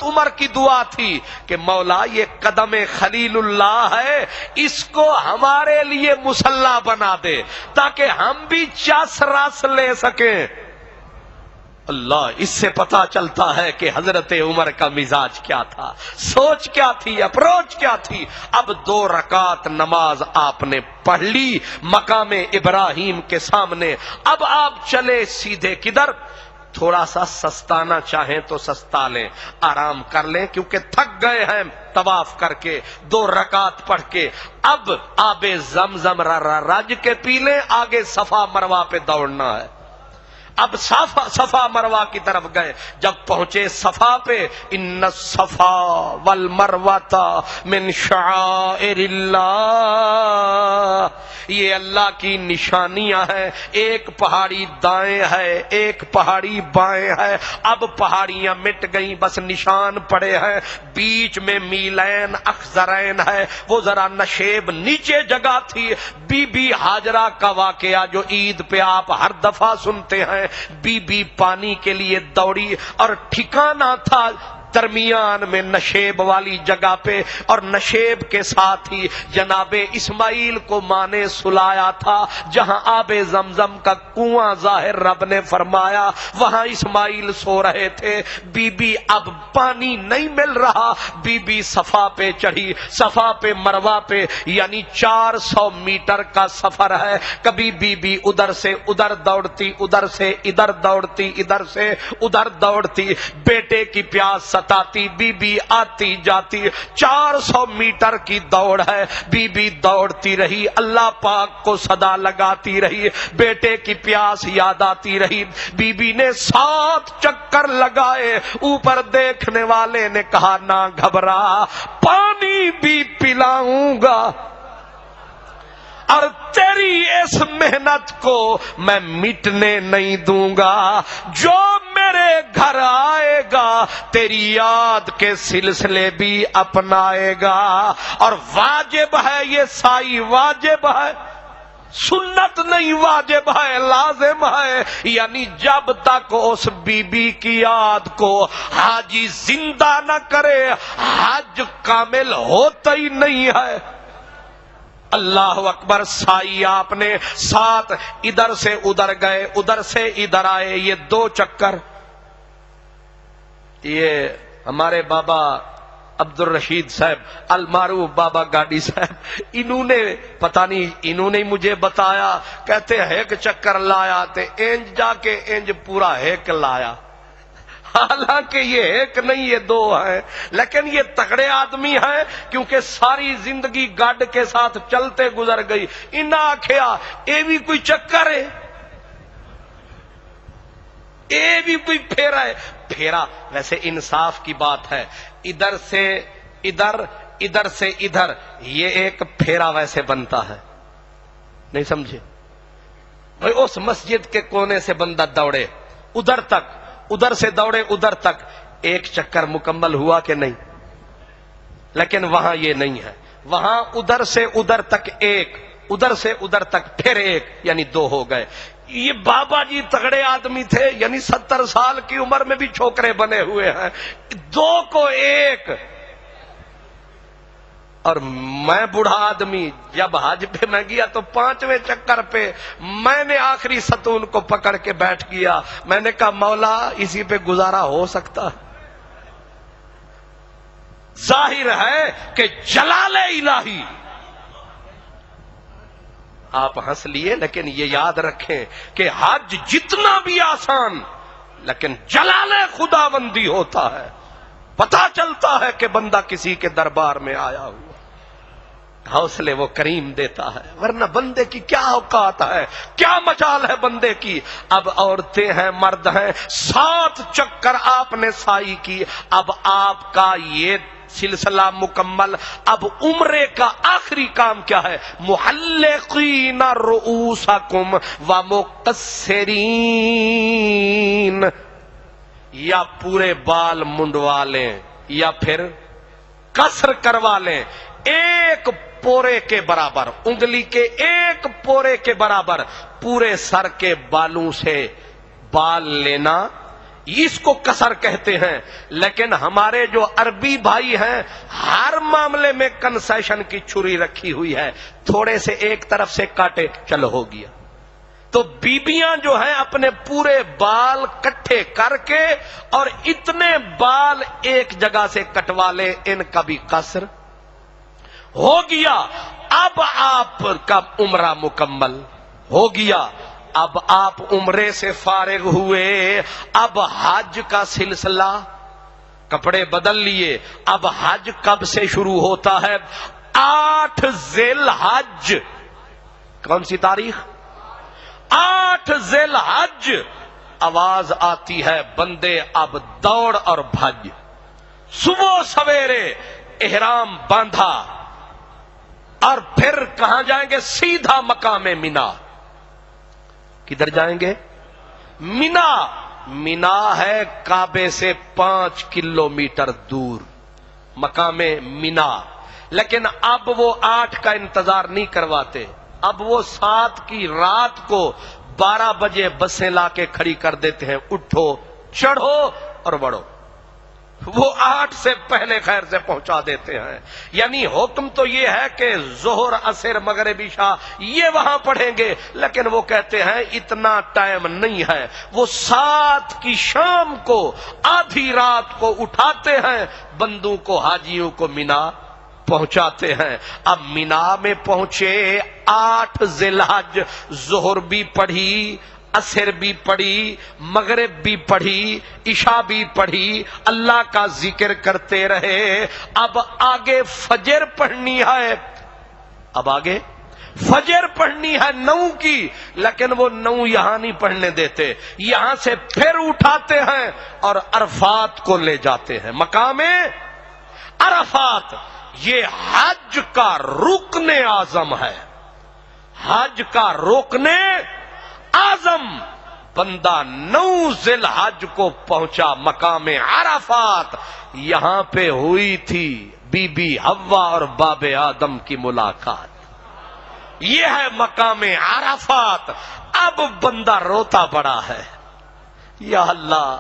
عمر کی دعا تھی کہ مولا یہ قدم خلیل اللہ ہے، اس کو ہمارے لیے مصلی بنا دے تاکہ ہم بھی چس رس لے سکیں۔ اللہ، اس سے پتا چلتا ہے کہ حضرت عمر کا مزاج کیا تھا، سوچ کیا تھی، اپروچ کیا تھی۔ اب 2 رکعت نماز آپ نے پڑھ لی مقام ابراہیم کے سامنے۔ اب آپ چلے سیدھے کدھر؟ تھوڑا سا سستانا چاہیں تو سستا لیں، آرام کر لیں، کیونکہ تھک گئے ہیں طواف کر کے 2 رکعت پڑھ کے۔ اب آب زمزم رج کے پی لیں، آگے صفا مروہ پہ دوڑنا ہے۔ اب صفا مروہ کی طرف گئے، جب پہنچے صفا پہ، ان الصفا والمروہ من شعائر اللہ، یہ اللہ کی نشانیاں ہیں۔ ایک پہاڑی دائیں ہے، ایک پہاڑی بائیں ہے۔ اب پہاڑیاں مٹ گئیں، بس نشان پڑے ہیں۔ بیچ میں میلین اخضرین ہے، وہ ذرا نشیب نیچے جگہ تھی۔ بی بی ہاجرہ کا واقعہ جو عید پہ آپ ہر دفعہ سنتے ہیں، بی بی پانی کے لیے دوڑی اور ٹھکانہ تھا درمیان میں نشیب والی جگہ پہ، اور نشیب کے ساتھ ہی جناب اسماعیل کو ماں نے سلایا تھا۔ جہاں آب زمزم کا کنواں ظاہر رب نے فرمایا، وہاں اسماعیل سو رہے تھے۔ بی بی اب پانی نہیں مل رہا، بی بی صفا پہ چڑھی، صفا پہ مروہ پہ، یعنی 400 میٹر کا سفر ہے۔ کبھی بی بی ادھر سے ادھر دوڑتی، ادھر سے ادھر دوڑتی، ادھر سے ادھر دوڑتی، بیٹے کی پیاس ستاتی، بی بی آتی جاتی۔ 400 میٹر کی دوڑ ہے، بی بی دوڑتی رہی، اللہ پاک کو صدا لگاتی رہی، بیٹے کی پیاس یاد آتی رہی۔ بی بی نے 7 چکر لگائے، اوپر دیکھنے والے نے کہا نہ گھبرا، پانی بھی پلاؤں گا اور تیری اس محنت کو میں مٹنے نہیں دوں گا۔ جو میرے گھر آئے گا تیری یاد کے سلسلے بھی اپنائے گا، اور واجب ہے یہ سائی، واجب ہے، سنت نہیں، واجب ہے، لازم ہے۔ یعنی جب تک اس بی بی کی یاد کو حاجی زندہ نہ کرے، حج کامل ہوتا ہی نہیں ہے۔ اللہ اکبر، سائی آپ نے 7 ادھر سے ادھر گئے، ادھر سے ادھر آئے، یہ 2 چکر۔ یہ ہمارے بابا عبد الرشید صاحب المعروف بابا گاڑی صاحب، انہوں نے پتہ نہیں، انہوں نے مجھے بتایا، کہتے ہیں ایک چکر لایا تے انج جا کے انج پورا ایک لایا۔ حالانکہ یہ ایک نہیں، یہ 2 ہیں، لیکن یہ تگڑے آدمی ہیں، کیونکہ ساری زندگی گاڑ کے ساتھ چلتے گزر گئی۔ انہاں آکھیا اے بھی کوئی چکر ہے، اے بھی کوئی پھیرا ہے۔ پھیرا ویسے انصاف کی بات ہے، ادھر سے ادھر، ادھر سے ادھر، یہ ایک پھیرا ویسے بنتا ہے، نہیں سمجھے بھائی؟ اس مسجد کے کونے سے بندہ دوڑے ادھر تک، ادھر سے دوڑے ادھر تک، ایک چکر مکمل ہوا کہ نہیں؟ لیکن وہاں یہ نہیں ہے، وہاں ادھر سے ادھر تک ایک، ادھر سے ادھر تک پھر ایک، یعنی 2 ہو گئے۔ یہ بابا جی تگڑے آدمی تھے، یعنی 70 سال کی عمر میں بھی چھوکرے بنے ہوئے ہیں، 2 کو 1۔ اور میں بوڑھا آدمی، جب حج پہ میں گیا تو 5ویں چکر پہ میں نے آخری ستون کو پکڑ کے بیٹھ گیا۔ میں نے کہا مولا اسی پہ گزارا ہو سکتا ہے؟ ظاہر ہے کہ جلال الہی، آپ ہنس لیے، لیکن یہ یاد رکھیں کہ حج جتنا بھی آسان، لیکن جلال خداوندی ہوتا ہے، پتہ چلتا ہے کہ بندہ کسی کے دربار میں آیا ہوا، حوصلے وہ کریم دیتا ہے، ورنہ بندے کی کیا اوقات ہے، کیا مجال ہے بندے کی۔ اب عورتیں ہیں، مرد ہیں، 7 چکر آپ نے سائی کی۔ اب آپ کا یہ سلسلہ مکمل۔ اب عمرے کا آخری کام کیا ہے؟ محلقین رؤوسکم ومقصرین، یا پورے بال منڈوا لیں یا پھر قصر کروا لیں، ایک پورے کے برابر، انگلی کے ایک پورے کے برابر پورے سر کے بالوں سے بال لینا، اس کو قصر کہتے ہیں. لیکن ہمارے جو عربی بھائی ہیں ہر معاملے میں کنسیشن کی چھری رکھی ہوئی ہے، تھوڑے سے ایک طرف سے کاٹے چلو ہو گیا. تو بیبیاں جو ہیں اپنے پورے بال کٹھے کر کے اور اتنے بال ایک جگہ سے کٹوا لے، ان کا بھی قصر ہو گیا. اب آپ کا عمرہ مکمل ہو گیا، اب آپ عمرے سے فارغ ہوئے، اب حج کا سلسلہ، کپڑے بدل لیے. اب حج کب سے شروع ہوتا ہے؟ 8 ذی الحج. کون سی تاریخ؟ 8 ذی الحج. آواز آتی ہے بندے اب دوڑ اور بھج. صبح سویرے احرام باندھا اور پھر کہاں جائیں گے؟ سیدھا مقام مینا. کدھر جائیں گے؟ مینا. مینا ہے کعبے سے 5 کلومیٹر دور مقام مینا. لیکن اب وہ 8 کا انتظار نہیں کرواتے، اب وہ 7 کی رات کو 12 بجے بسیں لا کے کھڑی کر دیتے ہیں، اٹھو چڑھو اور بڑھو. وہ 8 سے پہلے خیر سے پہنچا دیتے ہیں. یعنی حکم تو یہ ہے کہ ظہر عصر مغرب عشاء یہ وہاں پڑھیں گے، لیکن وہ کہتے ہیں اتنا ٹائم نہیں ہے. وہ 7 کی شام کو آدھی رات کو اٹھاتے ہیں، بندوں کو حاجیوں کو مینا پہنچاتے ہیں. اب مینا میں پہنچے، 8 ذی الحج، ظہر بھی پڑھی، عصر بھی پڑھی، مغرب بھی پڑھی، عشاء بھی پڑھی، اللہ کا ذکر کرتے رہے. اب آگے فجر پڑھنی ہے. اب آگے فجر پڑھنی ہے 9 کی، لیکن وہ 9 یہاں نہیں پڑھنے دیتے، یہاں سے پھر اٹھاتے ہیں اور عرفات کو لے جاتے ہیں. مقام عرفات یہ حج کا رکن اعظم ہے، حج کا رکن اعظم. بندہ 9 ذی الحج کو پہنچا مقام عرفات. یہاں پہ ہوئی تھی بی بی حوا اور باب آدم کی ملاقات. یہ ہے مقام عرفات. اب بندہ روتا پڑا ہے، یا اللہ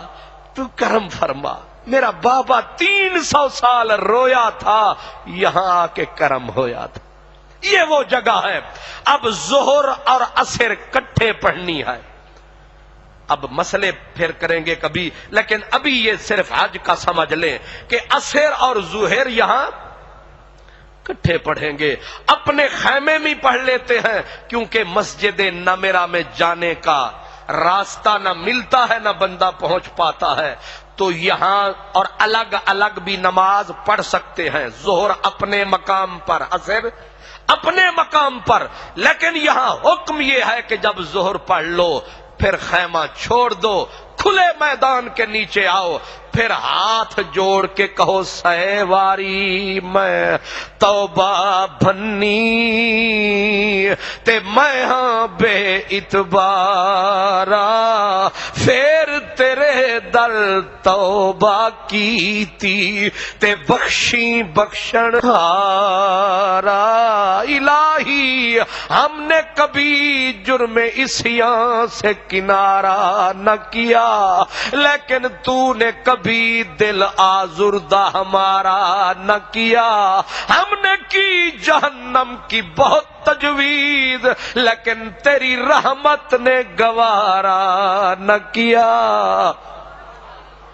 تو کرم فرما، میرا بابا 300 سال رویا تھا، یہاں آ کے کرم ہویا تھا. یہ وہ جگہ ہے. اب ظہر اور عصر کٹھے پڑھنی ہے. اب مسئلے پھر کریں گے کبھی، لیکن ابھی یہ صرف حج کا سمجھ لیں کہ عصر اور ظہر یہاں کٹھے پڑھیں گے. اپنے خیمے میں پڑھ لیتے ہیں، کیونکہ مسجد نمرہ میں جانے کا راستہ نہ ملتا ہے، نہ بندہ پہنچ پاتا ہے. تو یہاں اور الگ الگ بھی نماز پڑھ سکتے ہیں. ظہر اپنے مقام پر، عصر اپنے مقام پر. لیکن یہاں حکم یہ ہے کہ جب ظہر پڑھ لو پھر خیمہ چھوڑ دو، کھلے میدان کے نیچے آؤ، پھر ہاتھ جوڑ کے کہو سہواری میں توبہ بھنی تے میں ہاں بے اتبارا، پھر تیرے در توبہ کی تی تے بخشی بخشن ہارا. الہی ہم نے کبھی جرم عصیاں سے کنارہ نہ کیا، لیکن تو نے کبھی دل آزردہ ہمارا نہ کیا. ہم نے کی جہنم کی بہت تجویز، لیکن تیری رحمت نے گوارا نہ کیا.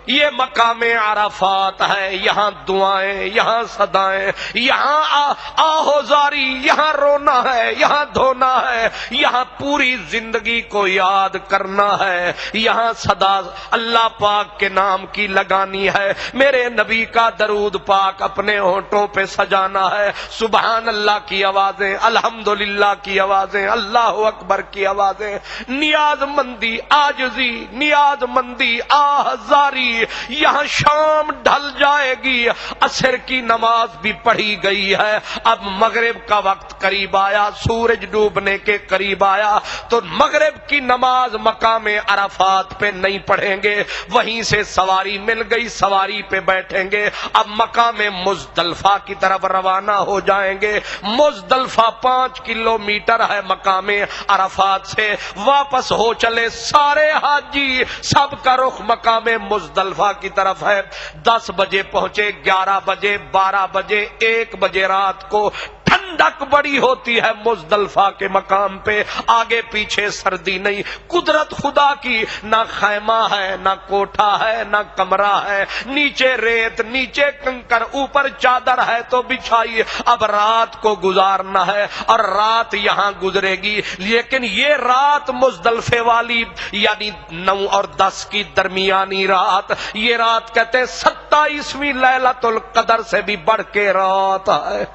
یہ مقام عرفات ہے. یہاں دعائیں، یہاں صدائیں، یہاں آہوزاری، یہاں رونا ہے، یہاں دھونا ہے، یہاں پوری زندگی کو یاد کرنا ہے، یہاں صدا اللہ پاک کے نام کی لگانی ہے، میرے نبی کا درود پاک اپنے ہونٹوں پہ سجانا ہے، سبحان اللہ کی آوازیں، الحمدللہ کی آوازیں، اللہ اکبر کی آوازیں، نیاز مندی، عاجزی، نیاز مندی، آہزاری. یہاں شام ڈھل جائے آئے گی۔ عصر کی نماز بھی پڑھی گئی ہے، اب مغرب کا وقت قریب آیا، سورج ڈوبنے کے قریب آیا تو مغرب کی نماز مقام عرفات پہ نہیں پڑھیں گے، وہیں سے سواری مل گئی، سواری پہ بیٹھیں گے، اب مقام مزدلفہ کی طرف روانہ ہو جائیں گے۔ مزدلفہ 5 کلومیٹر ہے مقام عرفات سے، واپس ہو چلے سارے حاجی، سب کا رخ مقام مزدلفہ کی طرف ہے۔ 10 بجے پہنچے، 11 بجے، 12 بجے، 1 بجے رات کو، ٹھنڈک بڑی ہوتی ہے مزدلفہ کے مقام پہ، آگے پیچھے سردی نہیں، قدرت خدا کی، نہ خیمہ ہے، نہ کوٹھا ہے، نہ کمرہ ہے، نیچے ریت، نیچے کنکر، اوپر چادر ہے تو بچھائی، اب رات کو گزارنا ہے اور رات یہاں گزرے گی، لیکن یہ رات مزدلفے والی یعنی 9 اور 10 کی درمیانی رات، یہ رات کہتے ہیں 27ویں لیلۃ القدر سے بھی بڑھ کے رات ہے۔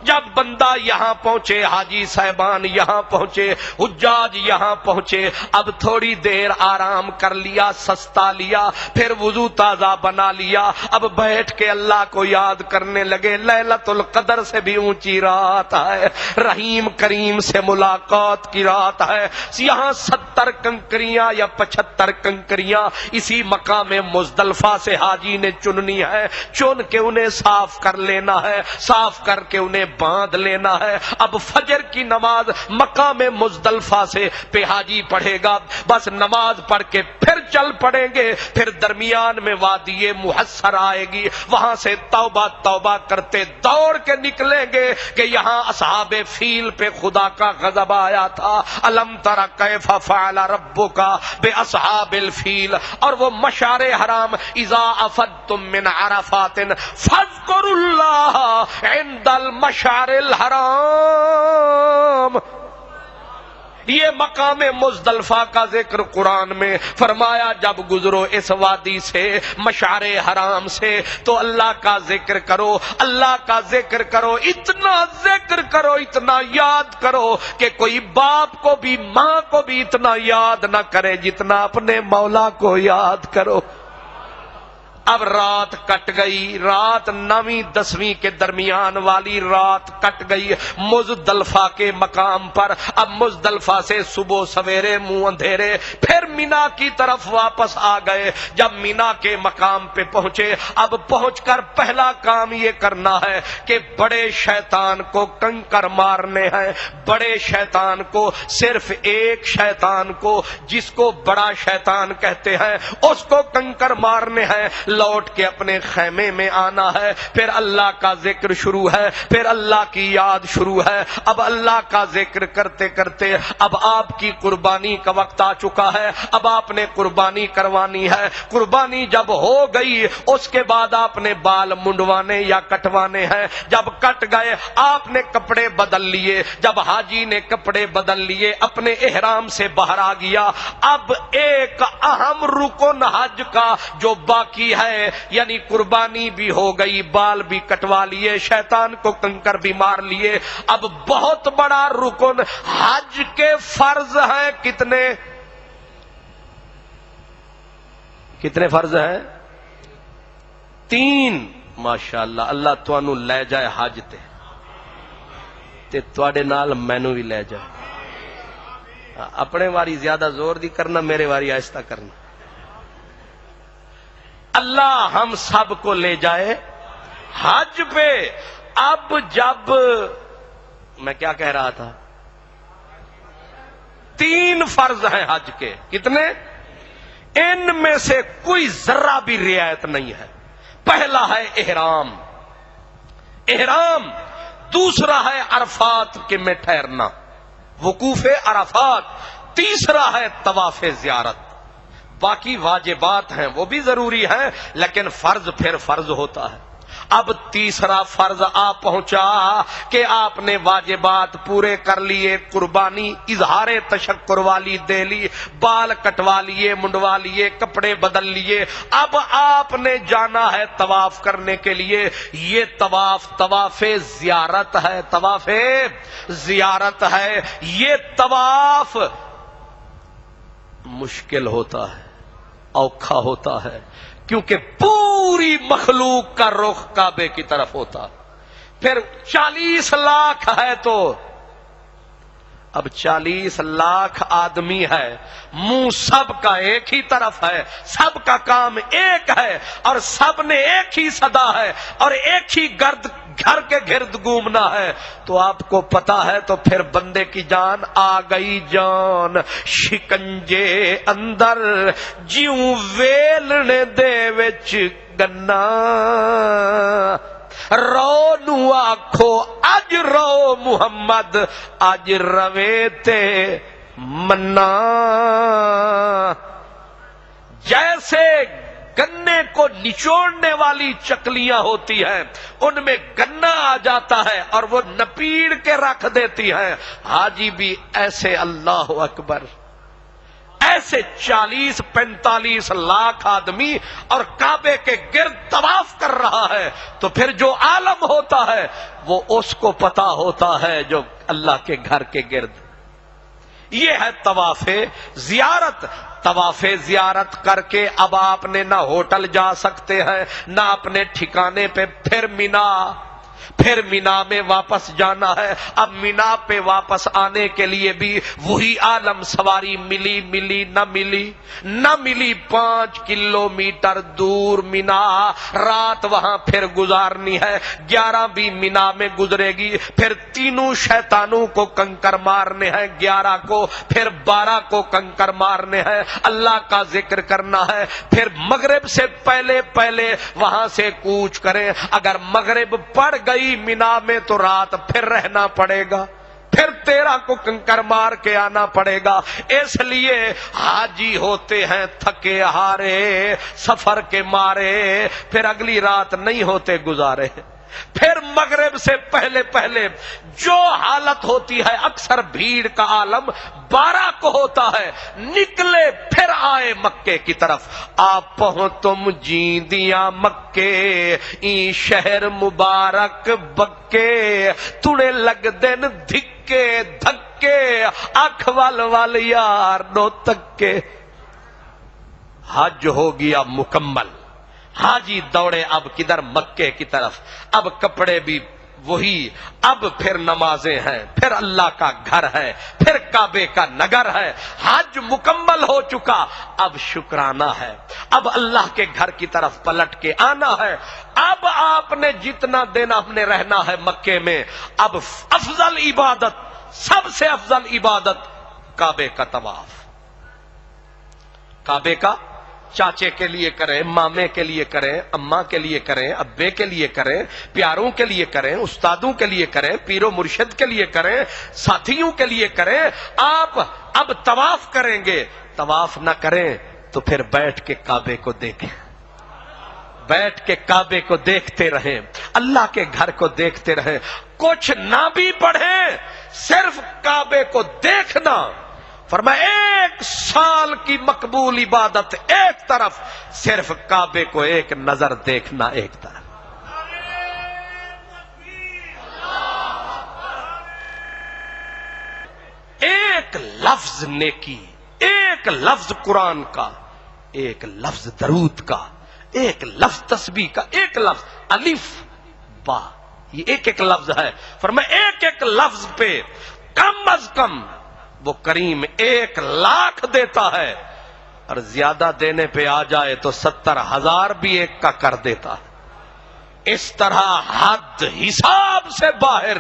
جب بندہ یہاں پہنچے، حاجی صاحبان یہاں پہنچے، حجاج یہاں پہنچے، اب تھوڑی دیر آرام کر لیا، سستا لیا، پھر وضو تازہ بنا لیا، اب بیٹھ کے اللہ کو یاد کرنے لگے۔ لیلۃ القدر سے بھی اونچی رات ہے، رحیم کریم سے ملاقات کی رات ہے۔ یہاں 70 کنکریاں یا 75 کنکریاں اسی مقام مزدلفہ سے حاجی نے چننی ہے، چن کے انہیں صاف کر لینا ہے، صاف کر کے انہیں باندھ لینا ہے۔ اب فجر کی نماز مقام مزدلفہ سے پہ حاجی پڑھے گا، بس نماز پڑھ کے پھر چل پڑیں گے، پھر درمیان میں وادی محصر آئے گی، وہاں سے توبہ توبہ کرتے دوڑ کے نکلیں گے کہ یہاں اصحاب فیل پہ خدا کا غضب آیا تھا، الم تر کیف فعل ربک باصحاب الفیل، اور وہ مشعر حرام اذا افضتم من عرفات فاذکروا اللہ عند المشعر الحرام۔ یہ مقام مزدلفہ کا ذکر قرآن میں فرمایا، جب گزرو اس وادی سے، مشعر حرام سے، تو اللہ کا ذکر کرو، اللہ کا ذکر کرو، اتنا ذکر کرو، اتنا یاد کرو کہ کوئی باپ کو بھی ماں کو بھی اتنا یاد نہ کرے جتنا اپنے مولا کو یاد کرو۔ اب رات کٹ گئی، رات 9ویں 10ویں کے درمیان والی رات کٹ گئی مزدلفہ کے مقام پر۔ اب مزدلفہ سے صبح سویرے منہ اندھیرے پھر مینا کی طرف واپس آ گئے۔ جب مینا کے مقام پہ پہنچے، اب پہنچ کر پہلا کام یہ کرنا ہے کہ بڑے شیطان کو کنکر مارنے ہیں، بڑے شیطان کو، صرف ایک شیطان کو جس کو بڑا شیطان کہتے ہیں اس کو کنکر مارنے ہیں، لوٹ کے اپنے خیمے میں آنا ہے، پھر اللہ کا ذکر شروع ہے، پھر اللہ کی یاد شروع ہے۔ اب اللہ کا ذکر کرتے کرتے اب آپ کی قربانی کا وقت آ چکا ہے، اب آپ نے قربانی کروانی ہے۔ قربانی جب ہو گئی اس کے بعد آپ نے بال منڈوانے یا کٹوانے ہیں، جب کٹ گئے آپ نے کپڑے بدل لیے، جب حاجی نے کپڑے بدل لیے اپنے احرام سے باہر آ گیا، اب ایک اہم رکن حج کا جو باقی ہے، یعنی قربانی بھی ہو گئی، بال بھی کٹوا لیے، شیطان کو کنکر بھی مار لیے، اب بہت بڑا رکن حج کے فرض ہیں۔ کتنے فرض ہیں؟ 3۔ ماشاءاللہ، اللہ تانوں لے جائے حج تے تواڈے نال مینوں بھی لے جائے۔ اپنے واری زیادہ زور دی کرنا، میرے واری آہستہ کرنا۔ اللہ ہم سب کو لے جائے حج پہ۔ اب جب میں کیا کہہ رہا تھا، 3 فرض ہیں حج کے، کتنے؟ ان میں سے کوئی ذرہ بھی رعایت نہیں ہے۔ پہلا ہے احرام، احرام، دوسرا ہے عرفات کے میں ٹھہرنا، وقوف عرفات، تیسرا ہے طواف زیارت۔ باقی واجبات ہیں وہ بھی ضروری ہیں، لیکن فرض پھر فرض ہوتا ہے۔ اب تیسرا فرض آ پہنچا کہ آپ نے واجبات پورے کر لیے، قربانی اظہار تشکر والی دے لی، بال کٹوا لیے، منڈوا لیے، کپڑے بدل لیے، اب آپ نے جانا ہے طواف کرنے کے لیے۔ یہ طواف زیارت ہے، طواف زیارت ہے۔ یہ طواف مشکل ہوتا ہے، اوکھا ہوتا ہے، کیونکہ پوری مخلوق کا رخ کعبے کی طرف ہوتا. پھر 40 لاکھ ہے تو اب 40 لاکھ آدمی ہے, منہ سب کا ایک ہی طرف ہے, سب کا کام ایک ہے, اور سب نے ایک ہی صدا ہے, اور ایک ہی گھر کے گرد گھومنا ہے. تو آپ کو پتا ہے تو پھر بندے کی جان آ گئی جان شکنجے اندر, جیوں ویلنے دے وچ گنا, رو نو آکھو اج رو محمد, اج روے تے منا. جیسے گنے کو نچوڑنے والی چکلیاں ہوتی ہیں, ان میں گنا آ جاتا ہے اور وہ نپیڑ کے رکھ دیتی ہیں, حاجی بھی ایسے اللہ اکبر, ایسے 40-45 لاکھ آدمی اور کعبے کے گرد طواف کر رہا ہے. تو پھر جو عالم ہوتا ہے وہ اس کو پتا ہوتا ہے جو اللہ کے گھر کے گرد. یہ ہے طواف زیارت. طواف زیارت کر کے اب آپ نے نہ ہوٹل جا سکتے ہیں نہ اپنے ٹھکانے پہ, پھر مینا میں واپس جانا ہے. اب مینا پہ واپس آنے کے لیے بھی وہی عالم سواری ملی نہ ملی. 5 کلومیٹر دور مینا, رات وہاں پھر گزارنی ہے. 11 بھی مینا میں گزرے گی. پھر تینوں شیطانوں کو کنکر مارنے ہیں, 11 کو, پھر 12 کو کنکر مارنے ہیں, اللہ کا ذکر کرنا ہے. پھر مغرب سے پہلے وہاں سے کوچ کریں. اگر مغرب پڑ گئی مینا میں تو رات پھر رہنا پڑے گا, پھر 13 کو کنکر مار کے آنا پڑے گا. اس لیے حاجی ہوتے ہیں تھکے ہارے سفر کے مارے, پھر اگلی رات نہیں ہوتے گزارے. پھر مغرب سے پہلے جو حالت ہوتی ہے, اکثر بھیڑ کا عالم 12 کو ہوتا ہے, نکلے پھر آئے مکے کی طرف. آپ پہنچتم جیندیاں مکے این شہر مبارک بکے, تڑے لگ دن دھکے دھکے اکھ وال یار نو تکے. حج ہو گیا مکمل. حاجی دوڑے اب کدھر, مکے کی طرف. اب کپڑے بھی وہی, اب پھر نمازیں ہیں, پھر اللہ کا گھر ہے, پھر کعبے کا نگر ہے. حج مکمل ہو چکا, اب شکرانہ ہے, اب اللہ کے گھر کی طرف پلٹ کے آنا ہے. اب آپ نے جتنا دن ہم نے رہنا ہے مکے میں, اب افضل عبادت, سب سے افضل عبادت کعبے کا طواف. کعبے کا چاچے کے لیے کریں, مامے کے لیے کریں, اماں کے لیے کریں, ابے کے لیے کریں, پیاروں کے لیے کریں, استادوں کے لیے کریں, پیر و مرشد کے لیے کریں, ساتھیوں کے لیے کریں. آپ اب طواف کریں گے, طواف نہ کریں تو پھر بیٹھ کے کعبے کو دیکھیں, بیٹھ کے کعبے کو دیکھتے رہیں, اللہ کے گھر کو دیکھتے رہیں. کچھ نہ بھی پڑھیں, صرف کعبے کو دیکھنا. فرمایا 1 سال کی مقبول عبادت ایک طرف, صرف کعبے کو ایک نظر دیکھنا ایک طرف. ایک لفظ نیکی, ایک لفظ قرآن کا, ایک لفظ درود کا, ایک لفظ تسبیح کا, ایک لفظ الف با, یہ ایک لفظ ہے. فرمایا ایک لفظ پہ کم از کم وہ کریم 1 لاکھ دیتا ہے, اور زیادہ دینے پہ آ جائے تو 70,000 بھی ایک کا کر دیتا ہے. اس طرح حد حساب سے باہر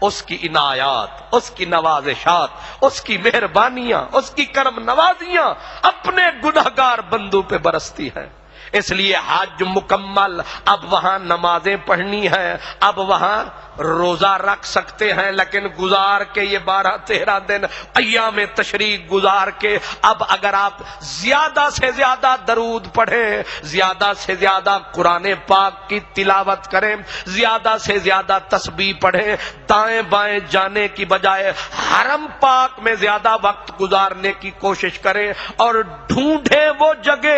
اس کی عنایات, اس کی نوازشات, اس کی مہربانیاں, اس کی کرم نوازیاں اپنے گنہگار بندوں پہ برستی ہیں. اس لیے حج مکمل. اب وہاں نمازیں پڑھنی ہیں, اب وہاں روزہ رکھ سکتے ہیں, لیکن گزار کے یہ 12-13 دن ایام تشریق گزار کے, اب اگر آپ زیادہ سے زیادہ درود پڑھیں, زیادہ سے زیادہ قرآن پاک کی تلاوت کریں, زیادہ سے زیادہ تسبیح پڑھیں, دائیں بائیں جانے کی بجائے حرم پاک میں زیادہ وقت گزارنے کی کوشش کریں, اور ڈھونڈیں وہ جگہ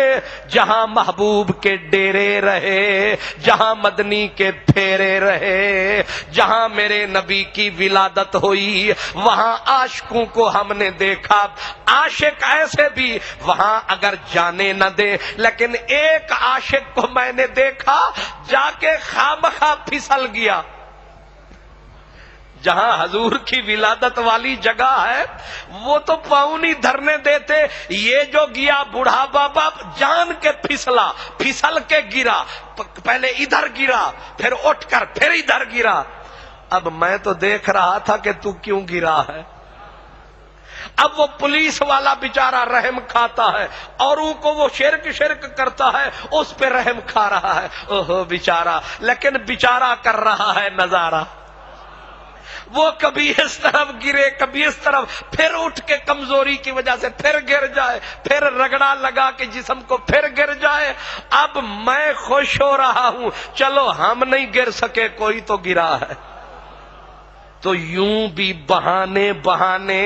جہاں محبوب محبوب کے ڈیرے رہے، جہاں مدنی کے پھیرے رہے، جہاں میرے نبی کی ولادت ہوئی، وہاں عاشقوں کو ہم نے دیکھا۔ عاشق ایسے بھی وہاں اگر جانے نہ دے، لیکن ایک عاشق کو میں نے دیکھا جا کے خامخواہ پھسل گیا۔ جہاں حضور کی ولادت والی جگہ ہے وہ تو پاؤں نہیں دھرنے دیتے، یہ جو گیا بوڑھا بابا جان کے پھسلا، پھسل کے گرا، پہلے ادھر گرا پھر اٹھ کر پھر ادھر گرا۔ اب میں تو دیکھ رہا تھا کہ تو کیوں گرا ہے۔ اب وہ پولیس والا بیچارہ رحم کھاتا ہے، اوروں کو وہ شرک کرتا ہے، اس پہ رحم کھا رہا ہے، اوہو بیچارہ، لیکن بیچارہ کر رہا ہے نظارہ۔ وہ کبھی اس طرف گرے کبھی اس طرف، پھر اٹھ کے کمزوری کی وجہ سے پھر گر جائے، پھر رگڑا لگا کے جسم کو پھر گر جائے۔ اب میں خوش ہو رہا ہوں، چلو ہم نہیں گر سکے، کوئی تو گرا ہے۔ تو یوں بھی بہانے بہانے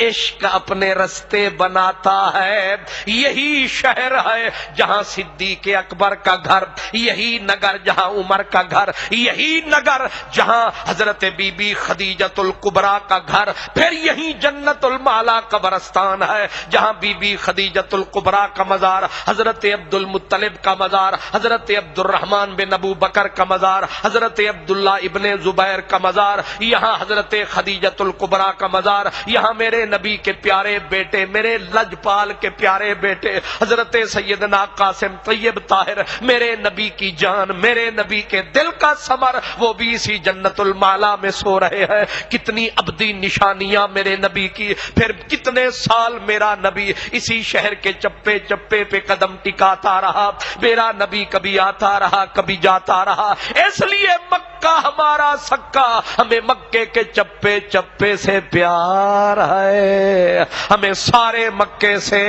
عشق اپنے رستے بناتا ہے۔ یہی شہر ہے جہاں صدیق اکبر کا گھر، یہی نگر جہاں عمر کا گھر، یہی نگر جہاں حضرت بی بی خدیجۃ الکبریٰ کا گھر، پھر یہی جنت المعلی قبرستان ہے جہاں بی بی خدیجۃ الکبریٰ کا مزار، حضرت عبد المطلب کا مزار، حضرت عبد الرحمن بن ابو بکر کا مزار، حضرت عبداللہ ابن زبیر کا مزار، یہاں حضرت خدیجۃ الکبریٰ کا مزار، یہاں میرے نبی کے پیارے بیٹے، میرے لجپال کے پیارے بیٹے حضرت سیدنا قاسم طیب طاہر، میرے نبی کی جان، میرے نبی کے دل کا ثمر، وہ بھی اسی جنت المعلی میں سو رہے ہیں۔ کتنی ابدی نشانیاں میرے نبی کی، پھر کتنے سال میرا نبی اسی شہر کے چپے چپے پہ قدم ٹکاتا رہا، میرا نبی کبھی آتا رہا کبھی جاتا رہا۔ اس لیے مکہ ہمارا سکا، ہمیں مکے کے چپے چپے سے پیار ہے، ہمیں سارے مکے سے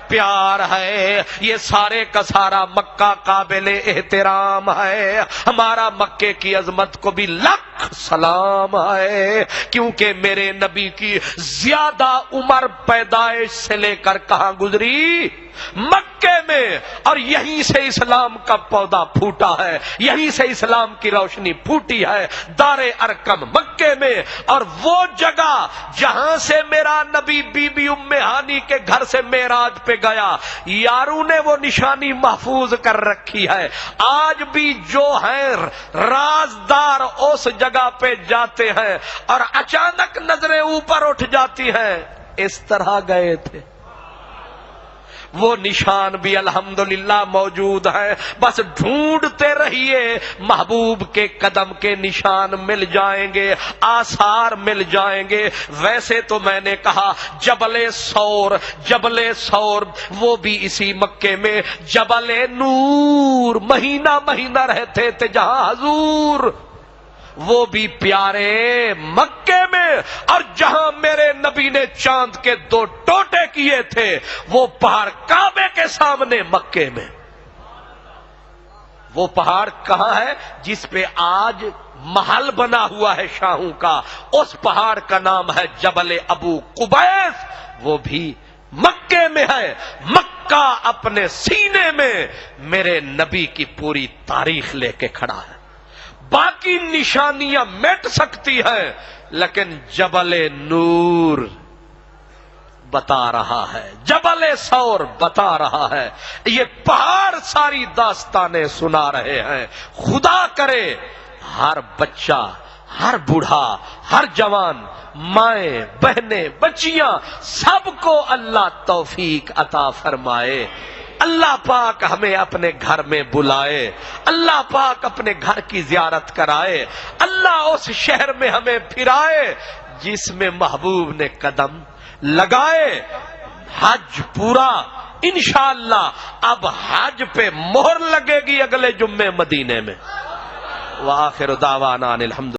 پیار ہے۔ یہ سارے کا سارا مکہ قابل احترام ہے، ہمارا مکے کی عظمت کو بھی لاکھ سلام ہے، کیونکہ میرے نبی کی زیادہ عمر پیدائش سے لے کر کہاں گزری؟ مکے میں، اور یہیں سے اسلام کا پودا پھوٹا ہے، یہیں سے اسلام کی روشنی پھوٹی ہے، دار ارقم مکے میں۔ اور وہ جگہ جہاں سے میرا نبی بی بی ام ہانی کے گھر سے معراج پہ گیا، یاروں نے وہ نشانی محفوظ کر رکھی ہے۔ آج بھی جو ہیں رازدار اس جگہ پہ جاتے ہیں اور اچانک نظریں اوپر اٹھ جاتی ہیں، اس طرح گئے تھے۔ وہ نشان بھی الحمدللہ موجود ہے، بس ڈھونڈتے رہیے، محبوب کے قدم کے نشان مل جائیں گے، آثار مل جائیں گے۔ ویسے تو میں نے کہا جبل سور وہ بھی اسی مکے میں، جبل نور مہینہ مہینہ رہتے تھے جہاں حضور، وہ بھی پیارے مکے میں۔ اور جہاں میرے نبی نے چاند کے 2 ٹوٹے کیے تھے، وہ پہاڑ کعبے کے سامنے مکے میں۔ وہ پہاڑ کہاں ہے؟ جس پہ آج محل بنا ہوا ہے شاہوں کا، اس پہاڑ کا نام ہے جبل ابو قبیس، وہ بھی مکے میں ہے۔ مکہ اپنے سینے میں میرے نبی کی پوری تاریخ لے کے کھڑا ہے۔ باقی نشانیاں مٹ سکتی ہیں، لیکن جبل نور بتا رہا ہے، جبل سور بتا رہا ہے، یہ پہاڑ ساری داستانیں سنا رہے ہیں۔ خدا کرے ہر بچہ، ہر بوڑھا، ہر جوان، مائیں بہنیں بچیاں، سب کو اللہ توفیق عطا فرمائے۔ اللہ پاک ہمیں اپنے گھر میں بلائے، اللہ پاک اپنے گھر کی زیارت کرائے، اللہ اس شہر میں ہمیں پھرائے جس میں محبوب نے قدم لگائے۔ حج پورا انشاءاللہ، اب حج پہ مہر لگے گی اگلے جمعے مدینے میں۔ وآخر دعوانا الحمد